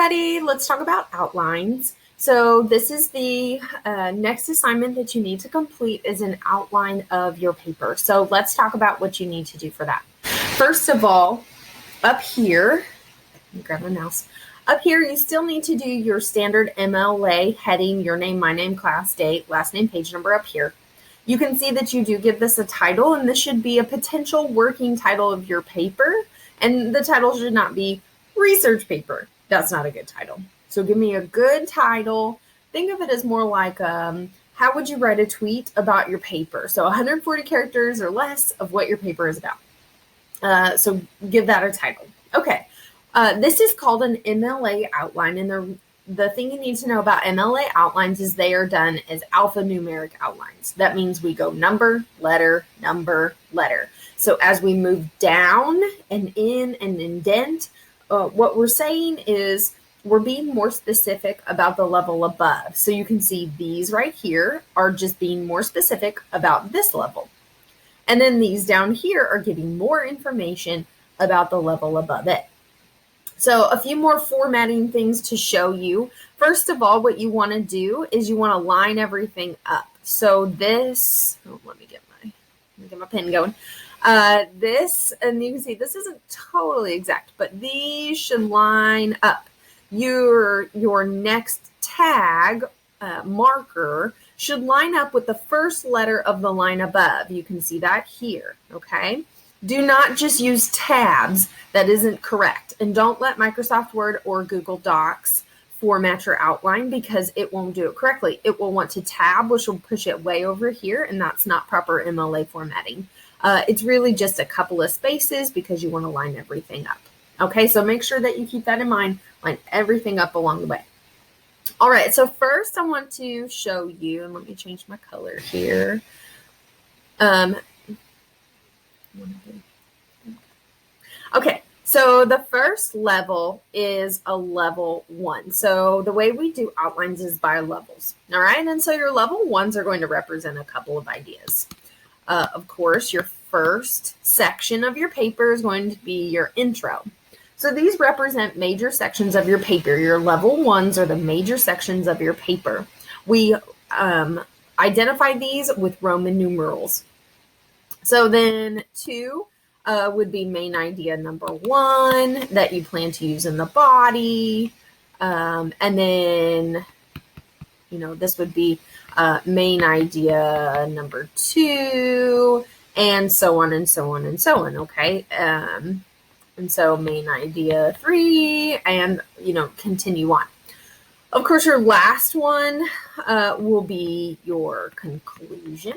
everybody. Let's talk about outlines. So this is the next assignment that you need to complete is an outline of your paper. So let's talk about what you need to do for that. First of all, up here, let me grab my mouse. Up here, you still need to do your standard MLA heading, your name, my name, class, date, last name, page number up here. You can see that you do give this a title, and this should be a potential working title of your paper. And the title should not be research paper. That's not a good title. So give me a good title. Think of it as more like, how would you write a tweet about your paper? So 140 characters or less of what your paper is about. So give that a title. Okay. This is called an MLA outline, and the thing you need to know about MLA outlines is they are done as alphanumeric outlines. That means we go number, letter, number, letter. So as we move down and in and indent, what we're saying is we're being more specific about the level above. So you can see these right here are just being more specific about this level. And then these down here are giving more information about the level above it. So a few more formatting things to show you. First of all, what you want to do is you want to line everything up. So this, let me get my pen going. This, and you can see this isn't totally exact, but these should line up. Your next tag marker should line up with the first letter of the line above. You can see that here, okay? Do not just use tabs. That isn't correct. And don't let Microsoft Word or Google Docs format your outline because it won't do it correctly. It will want to tab, which will push it way over here, and that's not proper MLA formatting. It's really just a couple of spaces because you want to line everything up. Okay, so make sure that you keep that in mind. Line everything up along the way. All right, so first I want to show you, and let me change my color here. Okay, so the first level is a level 1. So the way we do outlines is by levels. All right, and so your level 1s are going to represent a couple of ideas. Of course, your first section of your paper is going to be your intro. So these represent major sections of your paper. Your level 1s are the major sections of your paper. We identify these with Roman numerals. So then 2 would be main idea number 1 that you plan to use in the body. And then, this would be main idea number 2, and so on and so on and so on, okay? And so main idea 3, and, continue on. Of course, your last one will be your conclusion.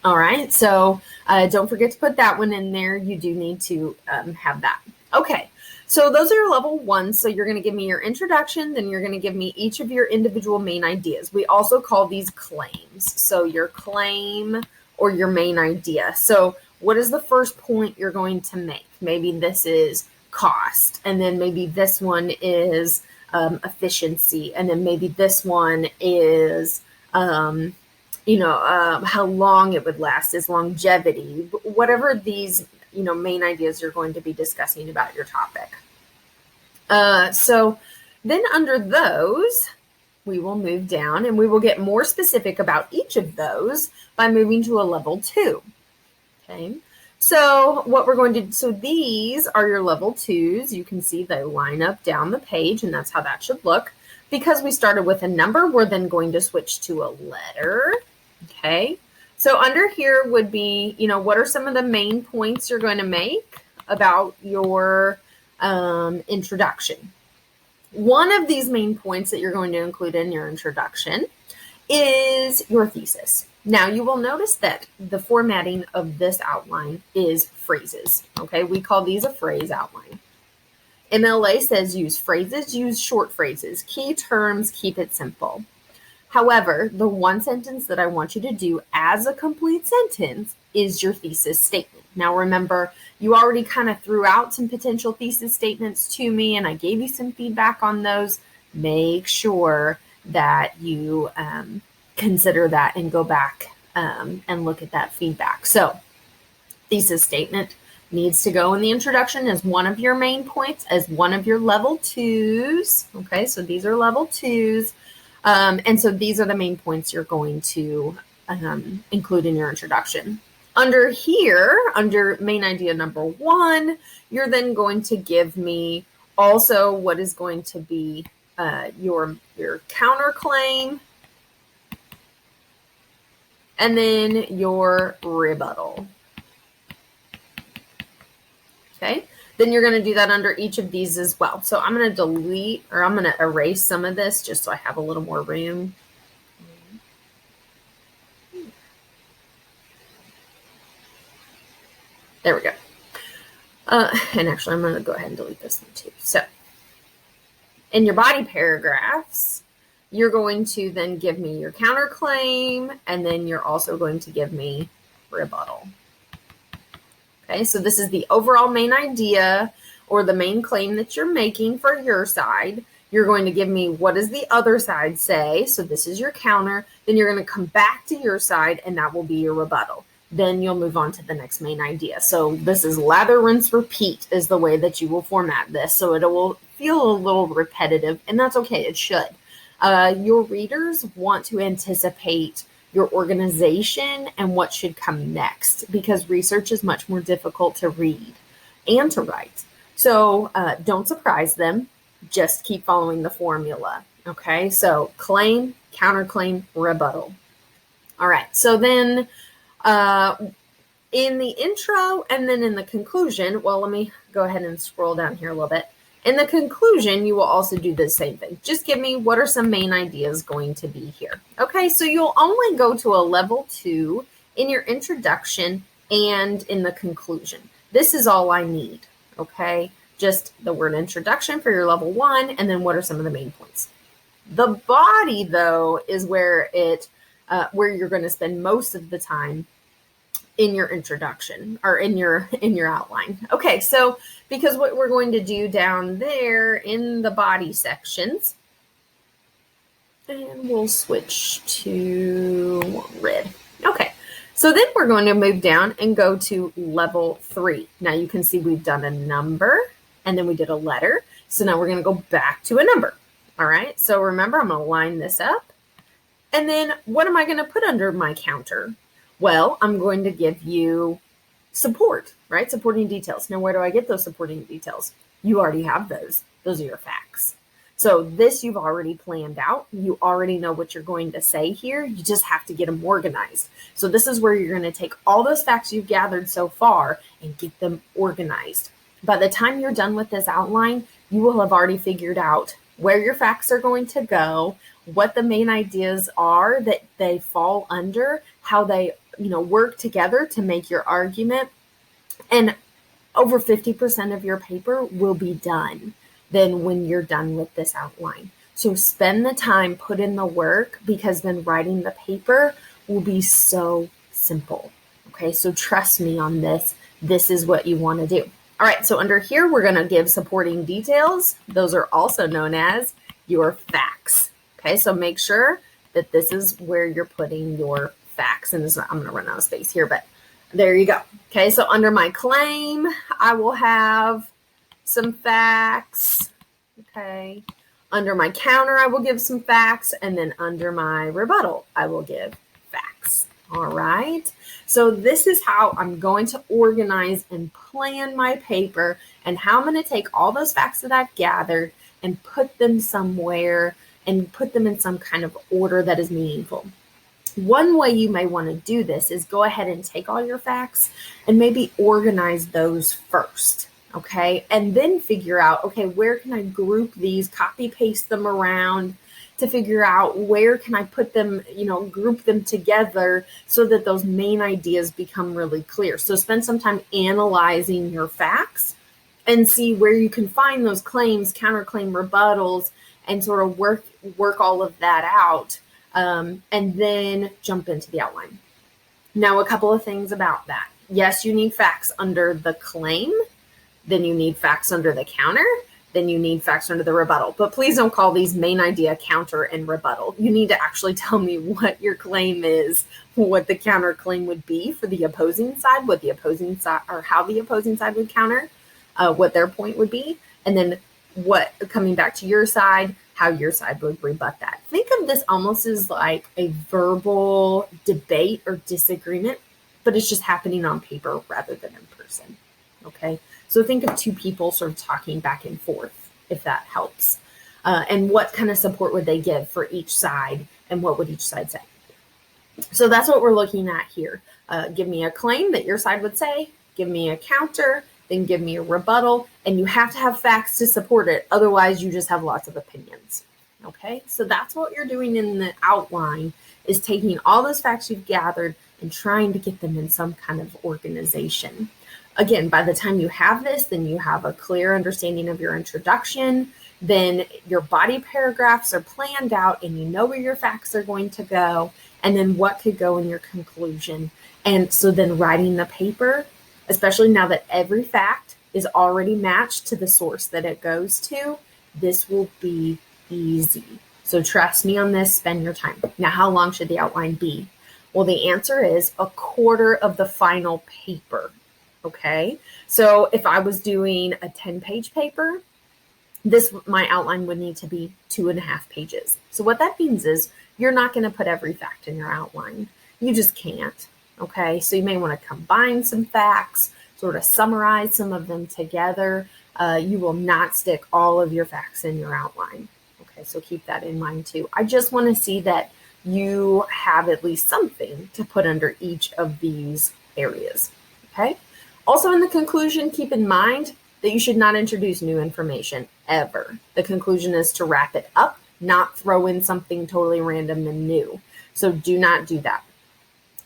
All right, so don't forget to put that one in there. You do need to have that. Okay, so those are your level 1s. So you're going to give me your introduction, then you're going to give me each of your individual main ideas. We also call these claims. So your claim or your main idea. So what is the first point you're going to make? Maybe this is cost, and then maybe this one is efficiency, and then maybe this one is how long it would last is longevity, whatever these, main ideas you're going to be discussing about your topic. So then under those, we will move down and we will get more specific about each of those by moving to a level 2. Okay. So what we're going to do, so these are your level 2s. You can see they line up down the page, and that's how that should look. Because we started with a number, we're then going to switch to a letter. Okay, so under here would be, what are some of the main points you're going to make about your introduction? One of these main points that you're going to include in your introduction is your thesis. Now, you will notice that the formatting of this outline is phrases. Okay, we call these a phrase outline. MLA says use phrases, use short phrases, key terms, keep it simple. However, the one sentence that I want you to do as a complete sentence is your thesis statement. Now, remember, you already kind of threw out some potential thesis statements to me, and I gave you some feedback on those. Make sure that you consider that and go back and look at that feedback. So, thesis statement. needs to go in the introduction as one of your main points, as one of your level 2s. Okay, so these are level 2s. And so these are the main points you're going to include in your introduction. Under here, under main idea number 1, you're then going to give me also what is going to be your counterclaim, and then your rebuttal. Okay, then you're going to do that under each of these as well. So I'm going to delete, or I'm going to erase some of this just so I have a little more room. There we go. And actually, I'm going to go ahead and delete this one too. So in your body paragraphs, you're going to then give me your counterclaim, and then you're also going to give me rebuttal. Okay, so this is the overall main idea or the main claim that you're making for your side. You're going to give me what does the other side say. So this is your counter. Then you're going to come back to your side, and that will be your rebuttal. Then you'll move on to the next main idea. So this is lather, rinse, repeat is the way that you will format this. So it will feel a little repetitive, and that's okay. It should. Your readers want to anticipate your organization and what should come next, because research is much more difficult to read and to write. So don't surprise them. Just keep following the formula. Okay, so claim, counterclaim, rebuttal. All right, so then in the intro and then in the conclusion, well, let me go ahead and scroll down here a little bit. In the conclusion, you will also do the same thing. Just give me what are some main ideas going to be here. Okay, so you'll only go to a level 2 in your introduction and in the conclusion. This is all I need, okay? Just the word introduction for your level 1, and then what are some of the main points. The body, though, is where you're going to spend most of the time in your introduction or in your outline. Okay, so because what we're going to do down there in the body sections, and we'll switch to red. Okay, so then we're going to move down and go to level 3. Now you can see we've done a number and then we did a letter. So now we're going to go back to a number. All right, so remember, I'm going to line this up. And then what am I going to put under my counter? Well, I'm going to give you support, right? Supporting details. Now, where do I get those supporting details? You already have those. Those are your facts. So this you've already planned out. You already know what you're going to say here. You just have to get them organized. So this is where you're going to take all those facts you've gathered so far and get them organized. By the time you're done with this outline, you will have already figured out where your facts are going to go, what the main ideas are that they fall under, how they work together to make your argument. And over 50% of your paper will be done then when you're done with this outline. So spend the time, put in the work, because then writing the paper will be so simple. Okay, so trust me on this. This is what you want to do. All right, so under here, we're going to give supporting details. Those are also known as your facts. Okay, so make sure that this is where you're putting your facts. And I'm going to run out of space here, but there you go. Okay, so under my claim, I will have some facts. Okay, under my counter, I will give some facts. And then under my rebuttal, I will give facts. All right, so this is how I'm going to organize and plan my paper, and how I'm going to take all those facts that I've gathered and put them somewhere and put them in some kind of order that is meaningful. One way you may want to do this is go ahead and take all your facts and maybe organize those first, okay? And then figure out, okay, where can I group these, copy paste them around to figure out where can I put them, group them together so that those main ideas become really clear. So spend some time analyzing your facts and see where you can find those claims, counterclaim, rebuttals, and sort of work all of that out, and then jump into the outline. Now, a couple of things about that. Yes, you need facts under the claim. Then you need facts under the counter. then you need facts under the rebuttal. But please don't call these main idea, counter, and rebuttal. You need to actually tell me what your claim is, what the counterclaim would be for the opposing side, what the opposing side, or how the opposing side would counter, what their point would be, and then what, coming back to your side, how your side would rebut that. Think of this almost as like a verbal debate or disagreement, but it's just happening on paper rather than in person. Okay, so think of two people sort of talking back and forth, if that helps. And what kind of support would they give for each side, and what would each side say? So that's what we're looking at here. Give me a claim that your side would say, give me a counter, then give me a rebuttal, and you have to have facts to support it. Otherwise, you just have lots of opinions. Okay, so that's what you're doing in the outline, is taking all those facts you've gathered and trying to get them in some kind of organization. Again, by the time you have this, then you have a clear understanding of your introduction, then your body paragraphs are planned out and you know where your facts are going to go, and then what could go in your conclusion. And so then writing the paper, especially now that every fact is already matched to the source that it goes to, this will be easy. So trust me on this, spend your time. Now, how long should the outline be? Well, the answer is a quarter of the final paper. Okay, so if I was doing a 10-page paper, my outline would need to be 2.5 pages. So what that means is you're not going to put every fact in your outline. You just can't. Okay, so you may want to combine some facts, sort of summarize some of them together. You will not stick all of your facts in your outline. Okay, so keep that in mind too. I just want to see that you have at least something to put under each of these areas. Okay. Also, in the conclusion, keep in mind that you should not introduce new information ever. The conclusion is to wrap it up, not throw in something totally random and new. So do not do that.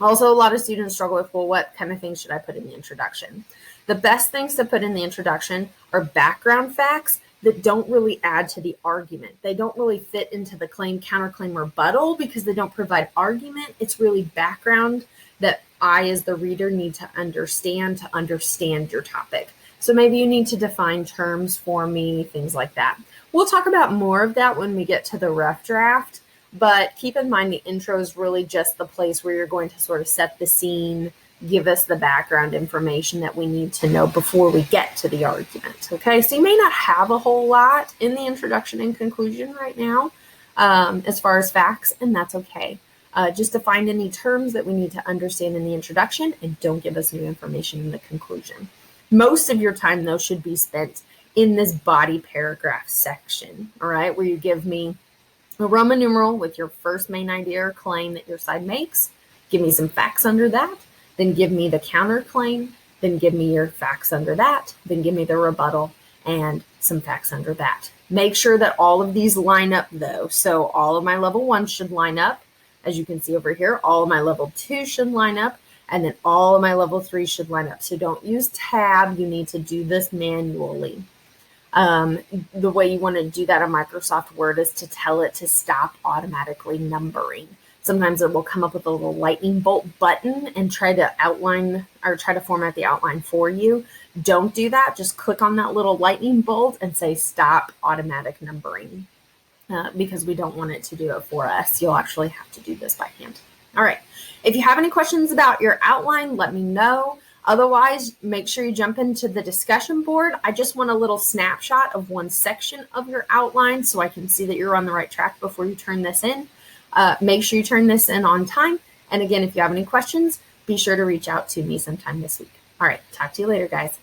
Also, a lot of students struggle with, well, what kind of things should I put in the introduction? The best things to put in the introduction are background facts that don't really add to the argument. They don't really fit into the claim, counterclaim, rebuttal because they don't provide argument. It's really background that I, as the reader, need to understand your topic. So maybe you need to define terms for me, things like that. We'll talk about more of that when we get to the rough draft, but keep in mind the intro is really just the place where you're going to sort of set the scene, give us the background information that we need to know before we get to the argument. Okay, so you may not have a whole lot in the introduction and conclusion right now as far as facts, and that's okay. Just define any terms that we need to understand in the introduction and don't give us new information in the conclusion. Most of your time, though, should be spent in this body paragraph section, all right, where you give me a Roman numeral with your first main idea or claim that your side makes, give me some facts under that, then give me the counterclaim, then give me your facts under that, then give me the rebuttal and some facts under that. Make sure that all of these line up, though. So all of my level 1 should line up. As you can see over here, all of my level 2 should line up, and then all of my level 3 should line up. So don't use tab. You need to do this manually. The way you want to do that on Microsoft Word is to tell it to stop automatically numbering. Sometimes it will come up with a little lightning bolt button and try to outline or try to format the outline for you. Don't do that. Just click on that little lightning bolt and say stop automatic numbering. Because we don't want it to do it for us. You'll actually have to do this by hand. All right. If you have any questions about your outline, let me know. Otherwise, make sure you jump into the discussion board. I just want a little snapshot of one section of your outline so I can see that you're on the right track before you turn this in. Make sure you turn this in on time. And again, if you have any questions, be sure to reach out to me sometime this week. All right. Talk to you later, guys.